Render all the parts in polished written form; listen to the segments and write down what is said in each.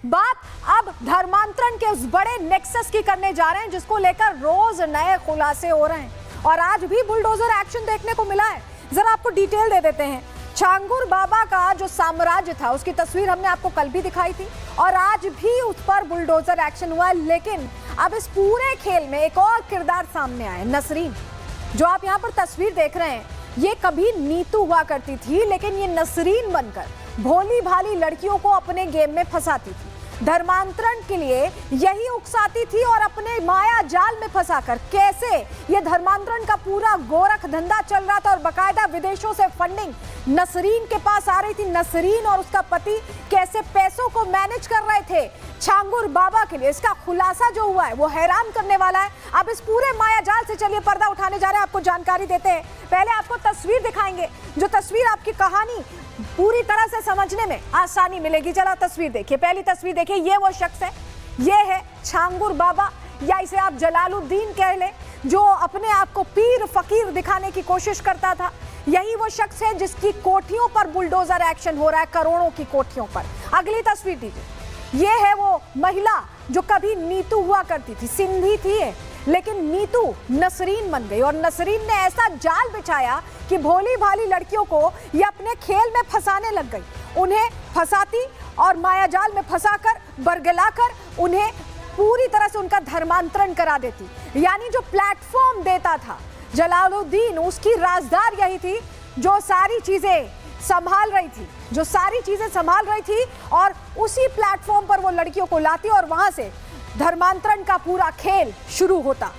बात अब धर्मांतरण के उस बड़े नेक्सस की करने जा रहे हैं जिसको लेकर रोज नए खुलासे हो रहे हैं और आज भी बुलडोजर एक्शन देखने को मिला है। जरा आपको डिटेल दे देते हैं। छांगुर बाबा का जो साम्राज्य था उसकी तस्वीर हमने आपको कल भी दिखाई थी और आज भी उस पर बुलडोजर एक्शन हुआ है, लेकिन अब इस पूरे खेल में एक और किरदार सामने आया, नसरीन। जो आप यहाँ पर तस्वीर देख रहे हैं ये कभी नीतू हुआ करती थी, लेकिन ये नसरीन बनकर भोली भाली लड़कियों को अपने गेम में फंसाती थी, धर्मांतरण के लिए यही उकसाती थी और अपने माया जाल में फंसाकर कैसे ये धर्मांतरण का पूरा गोरख धंधा चल रहा था और बकायदा विदेशों से फंडिंग नसरीन के पास आ रही थी। नसरीन और उसका पति कैसे पैसों को मैनेज कर रहे थे छांगुर बाबा के लिए, इसका खुलासा जो हुआ है वो हैरान करने वाला है। अब इस पूरे माया जाल से चलिए पर्दा उठाने जा रहे हैं, आपको जानकारी देते हैं। पहले आपको तस्वीर दिखाएंगे, जो तस्वीर आपकी कहानी पूरी तरह से समझने में आसानी मिलेगी। जरा तस्वीर देखिए, पहली तस्वीर देखिए, ये वो शख्स है, ये है छांगुर बाबा या इसे आप जलालुद्दीन कह लें, जो अपने आप को पीर फकीर दिखाने की कोशिश करता था। यही वो शख्स है जिसकी कोठियों पर बुलडोजर एक्शन हो रहा है, करोड़ों की कोठियों पर। अगली तस्वीर दीजिए, ये है वो महिला जो कभी नीतू हुआ करती थी, सिंधी थी ये, लेकिन नीतू नसरीन बन गई और नसरीन ने ऐसा जाल बिछाया कि भोली भाली लड़कियों को ये अपने खेल में फंसाने लग गई। उन्हें फंसाती और माया जाल में फंसाकर बरगलाकर उन्हें पूरी तरह से उनका धर्मांतरण करा देती। यानी जो प्लेटफॉर्म देता था जलालुद्दीन, उसकी राजदार यही थी जो सारी चीजें संभाल रही थी और उसी प्लेटफॉर्म पर वो लड़कियों को लाती और वहां से धर्मांतरण का पूरा खेल शुरू होता।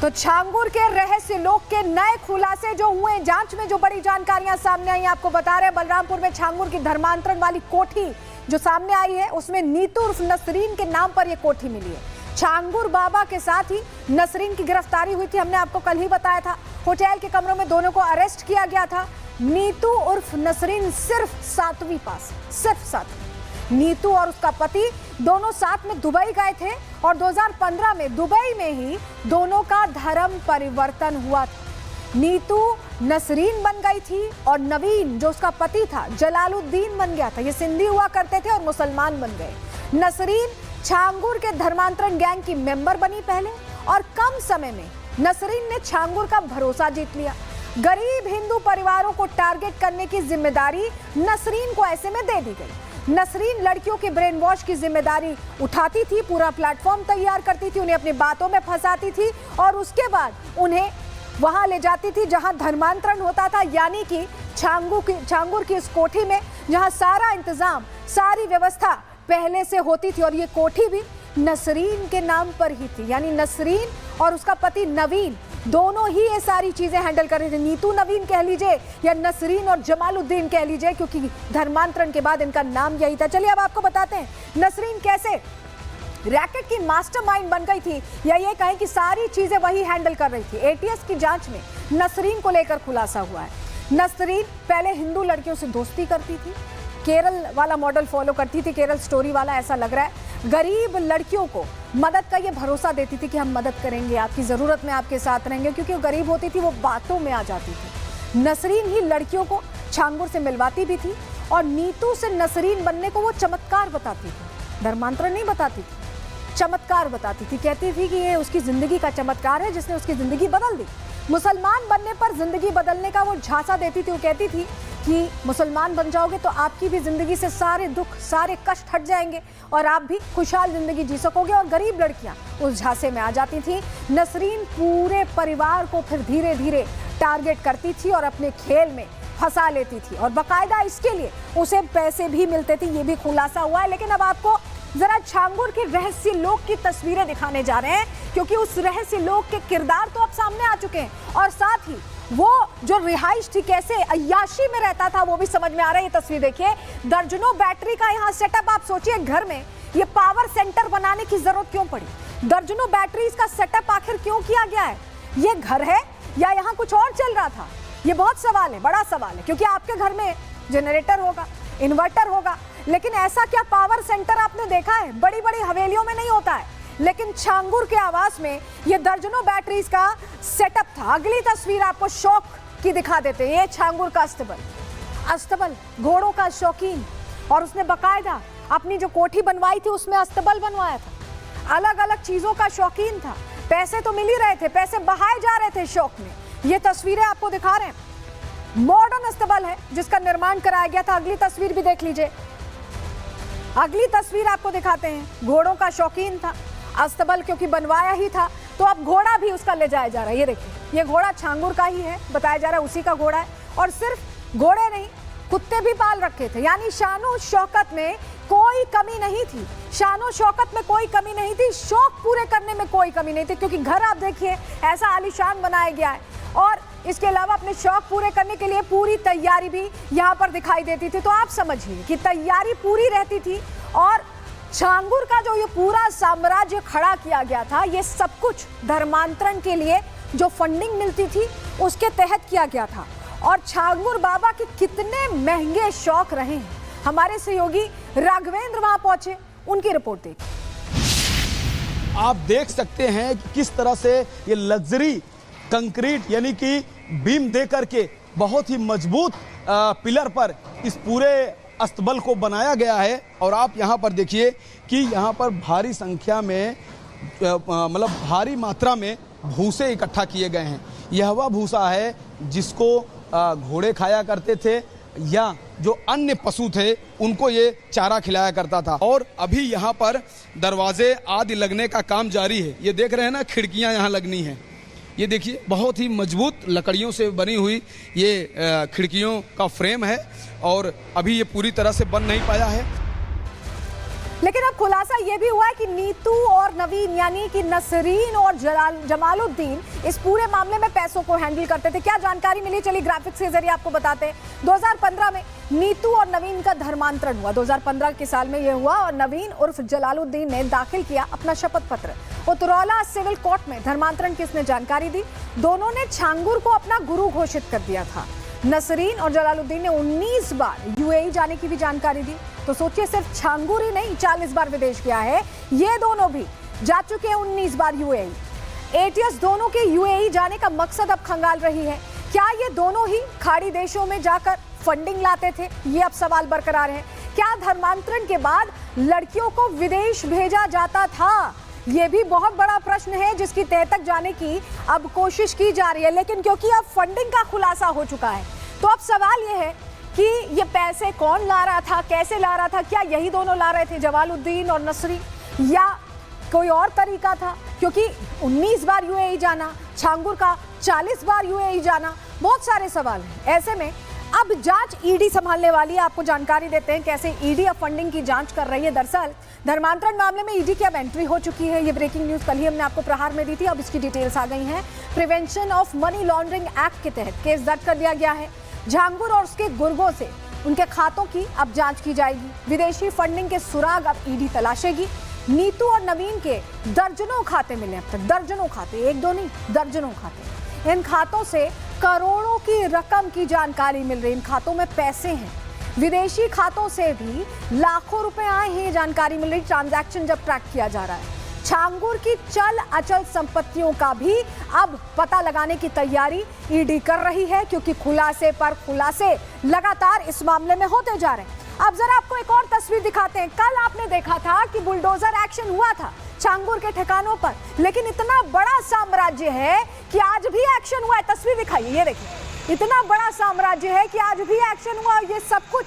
तो छांगुर के रहस्य लोक के नए खुलासे जो हुए, जांच में जो बड़ी जानकारियां सामने आई, आपको बता रहे हैं बलरामपुर में छांगुर की धर्मांतरण वाली कोठी जो सामने आई है उसमें नीतू उर्फ नसरीन के नाम पर यह कोठी मिली है। छांगुर बाबा के साथ ही नसरीन की गिरफ्तारी हुई थी, हमने आपको कल ही बताया था। होटल के कमरों में दोनों को अरेस्ट किया गया था। नीतू उर्फ नसरीन सिर्फ 7वीं पास, सिर्फ 7वीं। नीतू और उसका पति दोनों साथ में दुबई गए थे और 2015 में दुबई में ही दोनों का धर्म परिवर्तन हुआ था। नीतू नसरीन बन गई थी और नवीन जो उसका पति था जलालुद्दीन बन गया था। ये सिंधी हुआ करते थे और मुसलमान बन गए। नसरीन छांगुर के धर्मांतरण गैंग की मेंबर बनी पहले और कम समय में नसरीन ने छांगुर का भरोसा जीत लिया। गरीब हिंदू परिवारों को टारगेट करने की जिम्मेदारी नसरीन को ऐसे में दे दी गई। नसरीन लड़कियों के ब्रेन वॉश की जिम्मेदारी उठाती थी, पूरा प्लेटफॉर्म तैयार करती थी, उन्हें अपनी बातों में फंसाती थी और उसके बाद उन्हें वहां ले जाती थी जहां धर्मांतरण होता था। यानी कि छांगुर की इस कोठी में जहां सारा इंतजाम, सारी व्यवस्था पहले से होती थी और ये कोठी भी नसरीन के नाम पर ही थी। यानी नसरीन और उसका पति नवीन दोनों ही ये सारी चीजें हैंडल कर रहे थे। नीतू नवीन कह लीजिए या नसरीन और जमालुद्दीन कह लीजिए, क्योंकि धर्मांतरण के बाद इनका नाम यही था। चलिए अब आपको बताते हैं नसरीन कैसे रैकेट की मास्टरमाइंड बन गई थी, या ये कहें कि सारी चीजें वही हैंडल कर रही थी। एटीएस की जांच में नसरीन को लेकर खुलासा हुआ है। नसरीन पहले हिंदू लड़कियों से दोस्ती करती थी, केरल वाला मॉडल फॉलो करती थी, केरल स्टोरी वाला ऐसा लग रहा है। गरीब लड़कियों को मदद का ये भरोसा देती थी कि हम मदद करेंगे, आपकी ज़रूरत में आपके साथ रहेंगे, क्योंकि वो गरीब होती थी, वो बातों में आ जाती थी। नसरीन ही लड़कियों को छांगुर से मिलवाती भी थी और नीतू से नसरीन बनने को वो चमत्कार बताती थी, धर्मांतरण नहीं बताती थी, चमत्कार बताती थी। कहती थी कि ये उसकी ज़िंदगी का चमत्कार है जिसने उसकी ज़िंदगी बदल दी। मुसलमान बनने पर ज़िंदगी बदलने का वो झांसा देती थी। वो कहती थी कि मुसलमान बन जाओगे तो आपकी भी ज़िंदगी से सारे दुख, सारे कष्ट हट जाएंगे और आप भी खुशहाल ज़िंदगी जी सकोगे। और गरीब लड़कियां उस झांसे में आ जाती थी। नसरीन पूरे परिवार को फिर धीरे धीरे टारगेट करती थी और अपने खेल में फंसा लेती थी और बाकायदा इसके लिए उसे पैसे भी मिलते थे, ये भी खुलासा हुआ है। लेकिन अब आपको जरा छांगुर के रहस्य लोक की तस्वीरें दिखाने जा रहे हैं, क्योंकि उस रहस्य लोक के किरदार तो अब सामने आ चुके हैं और साथ ही वो जो रिहाइश थी, कैसे अय्याशी में रहता था, वो भी समझ में आ रहा है। ये तस्वीर देखिए, दर्जनों बैटरी का यहाँ सेटअप। आप सोचिए घर में ये पावर सेंटर बनाने की जरूरत क्यों पड़ी, दर्जनों बैटरीज का सेटअप आखिर क्यों किया गया है? ये घर है या यहाँ कुछ और चल रहा था? ये बहुत सवाल है, बड़ा सवाल है, क्योंकि आपके घर में जनरेटर होगा, इन्वर्टर होगा, लेकिन ऐसा क्या पावर सेंटर आपने देखा है? बड़ी बड़ी हवेलियों में नहीं होता है, लेकिन छांगुर के आवास में ये दर्जनों बैटरीज का सेटअप था। अगली तस्वीर आपको शौक की दिखा देते हैं। ये छांगुर का अस्तबल, घोड़ों का शौकीन, और उसने बकायदा अपनी जो कोठी बनवाई थी उसमें अस्तबल बनवाया था, अलग अलग चीजों का शौकीन था, पैसे तो मिल ही रहे थे, पैसे बहाए जा रहे थे शौक में। ये तस्वीरें आपको दिखा रहे हैं, मॉडर्न अस्तबल है जिसका निर्माण कराया गया था। अगली तस्वीर भी देख लीजिए, अगली तस्वीर आपको दिखाते हैं। घोड़ों का शौकीन था, अस्तबल क्योंकि बनवाया ही था तो अब घोड़ा भी उसका ले जाया जा रहा है। ये देखिए, ये घोड़ा छांगुर का ही है, बताया जा रहा है उसी का घोड़ा है। और सिर्फ घोड़े नहीं, कुत्ते भी पाल रखे थे, यानी शानो शौकत में कोई कमी नहीं थी, शानो शौकत में कोई कमी नहीं थी, शौक पूरे करने में कोई कमी नहीं थी, क्योंकि घर आप देखिए ऐसा आलीशान बनाया गया है और इसके अलावा अपने शौक पूरे करने के लिए पूरी तैयारी भी यहाँ पर दिखाई देती थी। तो आप समझिए कि तैयारी पूरी रहती थी और छांगुर का जो ये पूरा साम्राज्य खड़ा किया गया था, ये सब कुछ धर्मांतरण के लिए जो फंडिंग मिलती थी उसके तहत किया गया था। और छांगुर बाबा के कितने महंगे शौक रहे हैं, हमारे सहयोगी राघवेंद्र वहां पहुंचे, उनकी रिपोर्ट देखिए। आप देख सकते हैं कि किस तरह से ये लग्जरी कंक्रीट यानी कि बीम दे करके बहुत ही मजबूत पिलर पर इस पूरे अस्तबल को बनाया गया है। और आप यहाँ पर देखिए कि यहाँ पर भारी संख्या में मतलब भारी मात्रा में भूसे इकट्ठा किए गए हैं। यह वह भूसा है जिसको घोड़े खाया करते थे या जो अन्य पशु थे उनको ये चारा खिलाया करता था। और अभी यहाँ पर दरवाजे आदि लगने का काम जारी है। ये देख रहे हैं ना, खिड़कियाँ यहाँ लगनी है। ये देखिए बहुत ही मजबूत लकड़ियों से बनी हुई ये खिड़कियों का फ्रेम है और अभी ये पूरी तरह से बन नहीं पाया है। लेकिन अब खुलासा ये भी हुआ है कि नीतू और नवीन यानी कि नसरीन और जमालुद्दीन इस पूरे मामले में पैसों को हैंडल करते थे। क्या जानकारी मिली, चलिए ग्राफिक्स के जरिए आपको बताते हैं। 2015 में नीतू और नवीन का धर्मांतरण हुआ। 2015 के साल में यह हुआ और नवीन उर्फ जलालुद्दीन ने दाखिल किया अपना शपथ पत्र। उतरौला सिविल कोर्ट में धर्मांतरण की इसने जानकारी दी। दोनों ने छांगुर को अपना गुरु घोषित कर दिया था। नसरीन और जलालुद्दीन ने 19 बार यूएई जाने की भी जानकारी दी। तो सोचिए, सिर्फ छांगुर ही नहीं 40 बार विदेश गया है, ये दोनों भी जा चुके हैं 19 बार यूएई। एटीएस दोनों के यूएई जाने का मकसद अब खंगाल रही है। क्या ये दोनों ही खाड़ी देशों में जाकर फंडिंग लाते थे, ये अब सवाल बरकरार है। क्या धर्मांतरण के बाद लड़कियों को विदेश भेजा जाता था, ये भी बहुत बड़ा प्रश्न है जिसकी तह तक जाने की अब कोशिश की जा रही है। लेकिन क्योंकि अब फंडिंग का खुलासा हो चुका है तो अब सवाल ये है कि ये पैसे कौन ला रहा था, कैसे ला रहा था, क्या यही दोनों ला रहे थे जमालुद्दीन और नसरी, या कोई और तरीका था? क्योंकि 19 बार यूएई जाना, छांगुर का 40 बार यूएई जाना, बहुत सारे सवाल हैं। ऐसे में अब जांच ईडी संभालने वाली है। आपको जानकारी देते हैं कैसे ईडी अब फंडिंग की जांच कर रही है। दरअसल धर्मांतरण मामले में ईडी की अब एंट्री हो चुकी है। ये ब्रेकिंग न्यूज कल ही हमने आपको प्रहार में दी थी, अब इसकी डिटेल्स आ गई हैं। Prevention of money laundering act के तहत केस दर्ज कर दिया गया है। छांगुर और उसके गुर्गों से उनके खातों की अब जांच की जाएगी। विदेशी फंडिंग के सुराग अब ईडी तलाशेगी। नीतू और नवीन के दर्जनों खाते मिले अब तक, दर्जनों खाते, एक दो नहीं, दर्जनों खाते। इन खातों से करोड़ों की रकम की जानकारी मिल रही। इन खातों में पैसे हैं, विदेशी खातों से भी लाखों रुपए आए हैं, जानकारी मिल रही। ट्रांजैक्शन जब ट्रैक किया जा रहा है। छांगुर की चल अचल संपत्तियों का भी अब पता लगाने की तैयारी ईडी कर रही है, क्योंकि खुलासे पर खुलासे लगातार इस मामले में होते जा रहे हैं। अब जरा आपको एक और तस्वीर दिखाते हैं। कल आपने देखा था कि बुलडोजर एक्शन हुआ था छांगुर के ठिकानों पर, लेकिन इतना बड़ा साम्राज्य है कि आज भी एक्शन हुआ है। तस्वीर दिखाइए, ये देखिए, इतना बड़ा साम्राज्य है कि आज भी एक्शन हुआ। ये सब कुछ